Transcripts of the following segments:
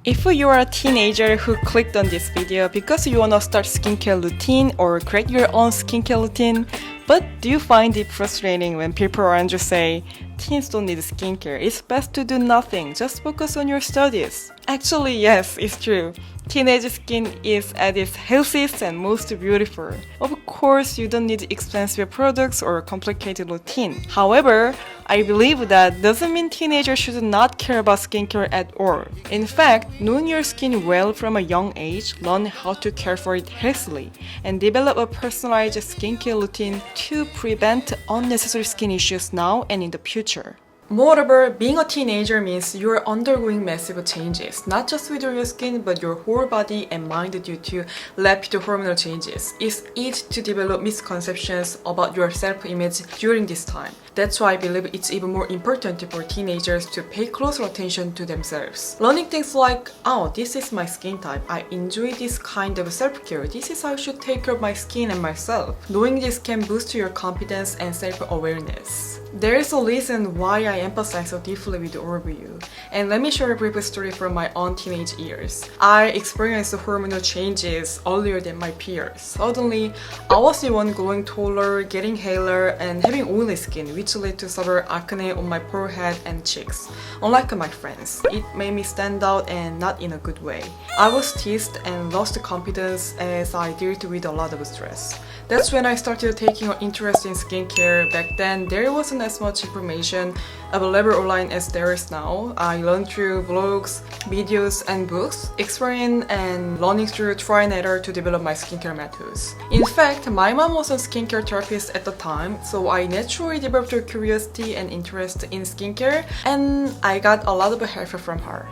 If you are a teenager who clicked on this video because you wanna start skincare routine or create your own skincare routine, but do you find it frustrating when people around you say, teens don't need skincare, it's best to do nothing, just focus on your studies? Actually, yes, it's true. Teenage skin is at its healthiest and most beautiful. Of course, you don't need expensive products or complicated routine. However, I believe that doesn't mean teenagers should not care about skincare at all. In fact, knowing your skin well from a young age, learn how to care for it healthily, and develop a personalized skincare routine to prevent unnecessary skin issues now and in the future. Moreover, being a teenager means you are undergoing massive changes, not just with your skin, but your whole body and mind due to rapid hormonal changes. It's easy to develop misconceptions about your self-image during this time. That's why I believe it's even more important for teenagers to pay closer attention to themselves. Learning things like, oh, this is my skin type, I enjoy this kind of self-care, this is how I should take care of my skin and myself. Knowing this can boost your confidence and self-awareness. There is a reason why I emphasize so deeply with all of you. And let me share a brief story from my own teenage years. I experienced hormonal changes earlier than my peers. Suddenly, I was the one growing taller, getting paler, and having oily skin, which led to severe acne on my forehead and cheeks. Unlike my friends, it made me stand out and not in a good way. I was teased and lost confidence as I dealt with a lot of stress. That's when I started taking an interest in skincare. Back then, there wasn't as much information available online as there is now. I learned through blogs, videos, and books, exploring and learning through trial and error to develop my skincare methods. In fact, my mom was a skincare therapist at the time, so I naturally developed a curiosity and interest in skincare, and I got a lot of help from her.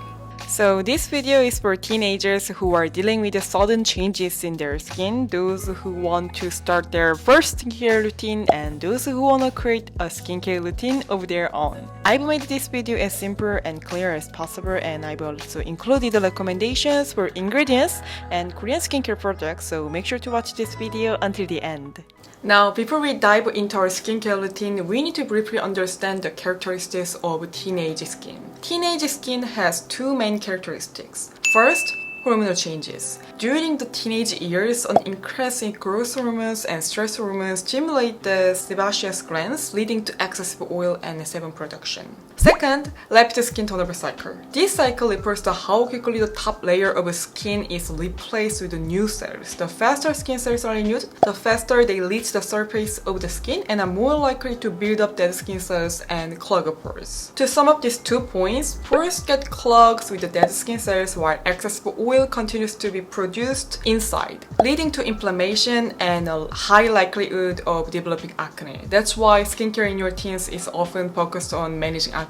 So this video is for teenagers who are dealing with the sudden changes in their skin, those who want to start their first skincare routine, and those who want to create a skincare routine of their own. I've made this video as simple and clear as possible, and I've also included the recommendations for ingredients and Korean skincare products, so make sure to watch this video until the end. Now, before we dive into our skincare routine, we need to briefly understand the characteristics of teenage skin. Teenage skin has two main characteristics. First, hormonal changes. During the teenage years, an increase in growth hormones and stress hormones stimulate the sebaceous glands, leading to excessive oil and sebum production. Second, rapid skin turnover cycle. This cycle refers to how quickly the top layer of skin is replaced with new cells. The faster skin cells are renewed, the faster they reach the surface of the skin and are more likely to build up dead skin cells and clog up pores. To sum up these 2 points, pores get clogged with the dead skin cells while excessive oil continues to be produced inside, leading to inflammation and a high likelihood of developing acne. That's why skincare in your teens is often focused on managing acne.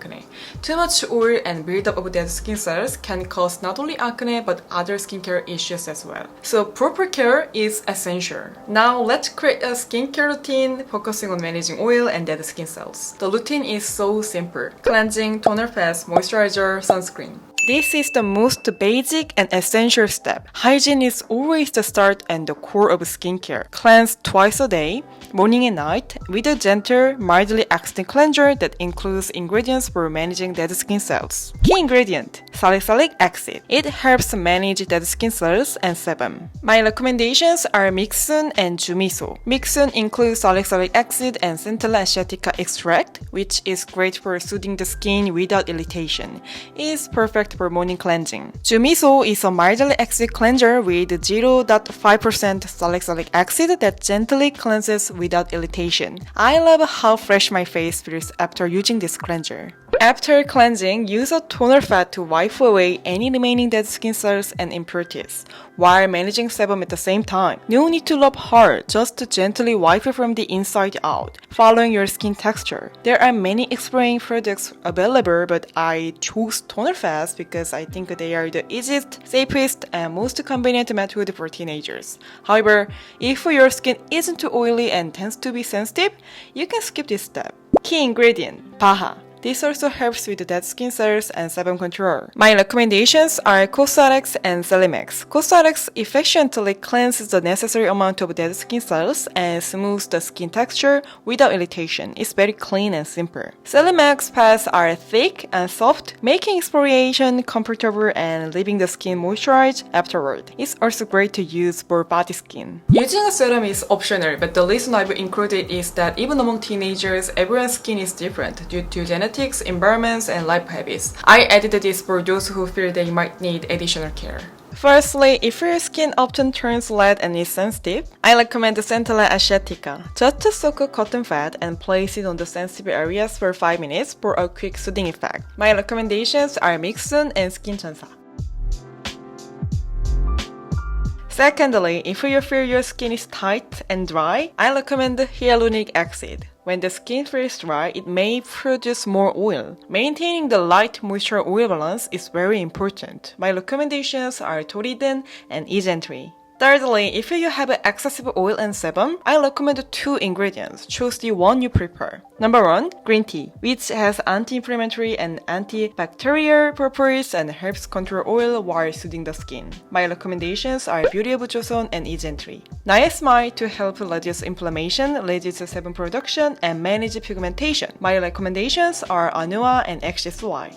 Too much oil and buildup of dead skin cells can cause not only acne but other skincare issues as well. So proper care is essential. Now let's create a skincare routine focusing on managing oil and dead skin cells. The routine is so simple: cleansing, toner paste, moisturizer, sunscreen. This is the most basic and essential step. Hygiene is always the start and the core of skincare. Cleanse twice a day, morning and night, with a gentle, mildly acid cleanser that includes ingredients for managing dead skin cells. Key ingredient: salicylic acid. It helps manage dead skin cells and sebum. My recommendations are Mixun and Jumiso. Mixun includes salicylic acid and Centella asiatica extract, which is great for soothing the skin without irritation. It is perfect for morning cleansing. Jumiso is a mildly acid cleanser with 0.5% salicylic acid that gently cleanses without irritation. I love how fresh my face feels after using this cleanser. After cleansing, use a toner fat to wipe away any remaining dead skin cells and impurities, while managing sebum at the same time. No need to rub hard, just to gently wipe it from the inside out, following your skin texture. There are many exfoliating products available, but I chose toner fats because I think they are the easiest, safest, and most convenient method for teenagers. However, if your skin isn't too oily and tends to be sensitive, you can skip this step. Key ingredient: Baha. This also helps with dead skin cells and sebum control. My recommendations are Cosrx and Celimax. Cosrx efficiently cleanses the necessary amount of dead skin cells and smooths the skin texture without irritation. It's very clean and simple. Celimax pads are thick and soft, making exfoliation comfortable and leaving the skin moisturized afterward. It's also great to use for body skin. Using a serum is optional, but the reason I've included is that even among teenagers, everyone's skin is different due to genetics, environments, and life habits. I added this for those who feel they might need additional care. Firstly, if your skin often turns red and is sensitive, I recommend the Centella Asiatica. Just soak a cotton pad and place it on the sensitive areas for 5 minutes for a quick soothing effect. My recommendations are Mixun and Skin Chansa. Secondly, if you feel your skin is tight and dry, I recommend hyaluronic acid. When the skin feels dry, it may produce more oil. Maintaining the light moisture-oil balance is very important. My recommendations are Toriden and Isentry. Thirdly, if you have excessive oil and sebum, I recommend 2 ingredients. Choose the one you prefer. Number 1, green tea, which has anti-inflammatory and antibacterial properties and helps control oil while soothing the skin. My recommendations are Beauty of Joseon and Isentry. Niacinamide to help reduce inflammation, reduce sebum production, and manage pigmentation. My recommendations are Anua and XSY.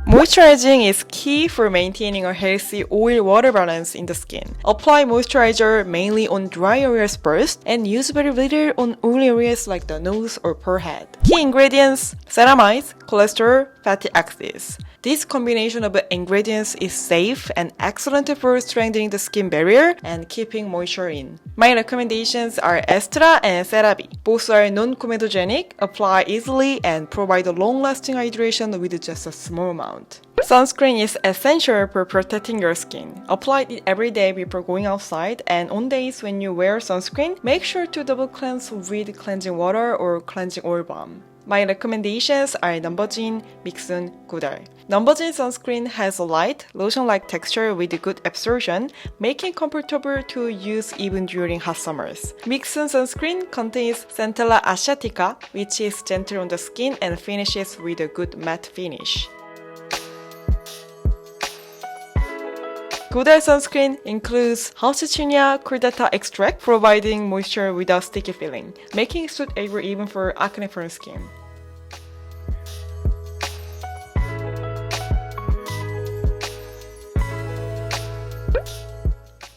Moisturizing is key for maintaining a healthy oil-water balance in the skin. Apply moisturizer mainly on dry areas first and use very little on oily areas like the nose or forehead. Key ingredients: ceramides, cholesterol, fatty acids. This combination of ingredients is safe and excellent for strengthening the skin barrier and keeping moisture in. My recommendations are Estra and CeraVe. Both are non-comedogenic, apply easily, and provide a long-lasting hydration with just a small amount. Sunscreen is essential for protecting your skin. Apply it every day before going outside, and on days when you wear sunscreen, make sure to double cleanse with cleansing water or cleansing oil balm. My recommendations are Numbuzin, Mixun, Goodal. Numbuzin sunscreen has a light, lotion-like texture with good absorption, making it comfortable to use even during hot summers. Mixun sunscreen contains Centella Asiatica, which is gentle on the skin and finishes with a good matte finish. Goodal sunscreen includes Hausichunia cordata extract, providing moisture without sticky feeling, making it suitable even for acne-prone skin.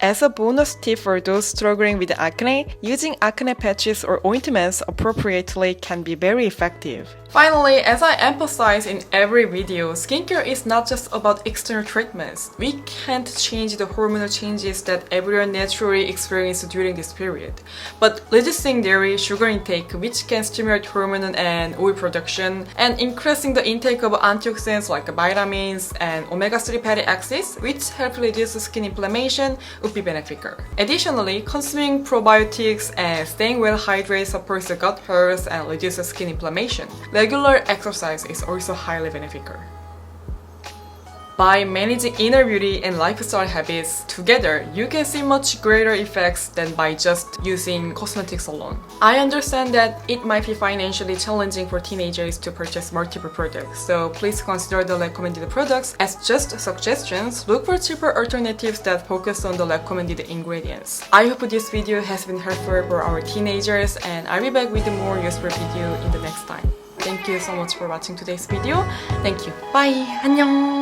As a bonus tip for those struggling with acne, using acne patches or ointments appropriately can be very effective. Finally, as I emphasize in every video, skincare is not just about external treatments. We can't change the hormonal changes that everyone naturally experiences during this period. But reducing dairy, sugar intake, which can stimulate hormone and oil production, and increasing the intake of antioxidants like vitamins and omega-3 fatty acids, which help reduce skin inflammation, would be beneficial. Additionally, consuming probiotics and staying well hydrated supports the gut health and reduces skin inflammation. Regular exercise is also highly beneficial. By managing inner beauty and lifestyle habits together, you can see much greater effects than by just using cosmetics alone. I understand that it might be financially challenging for teenagers to purchase multiple products, so please consider the recommended products as just suggestions. Look for cheaper alternatives that focus on the recommended ingredients. I hope this video has been helpful for our teenagers, and I'll be back with a more useful video in the next time. Thank you so much for watching today's video. Thank you. Bye. 안녕.